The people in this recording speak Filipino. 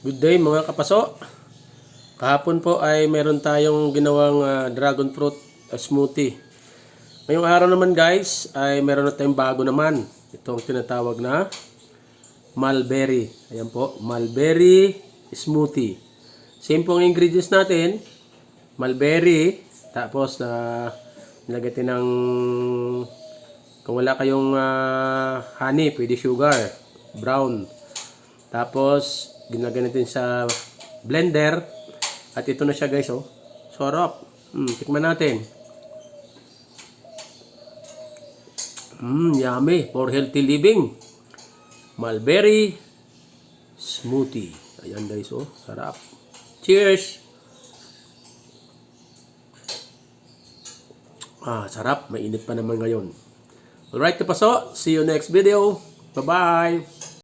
Good day mga kapaso. Kahapon po ay meron tayong ginawang dragon fruit smoothie. Ngayong araw naman guys ay meron na tayong bago naman. Itong tinatawag na mulberry. Ayan po, mulberry smoothie. Same po ang ingredients natin. Mulberry, tapos nilagay natin ng kung wala kayong honey, pwede sugar, brown. Tapos ginagay natin sa blender at ito na siya guys, oh. Sarap. Tikman natin. Yummy for healthy living. Mulberry smoothie. Ayan guys, oh. Sarap. Cheers. Sarap. Mainit pa naman ngayon. Alright, kapaso. See you next video. Bye-bye.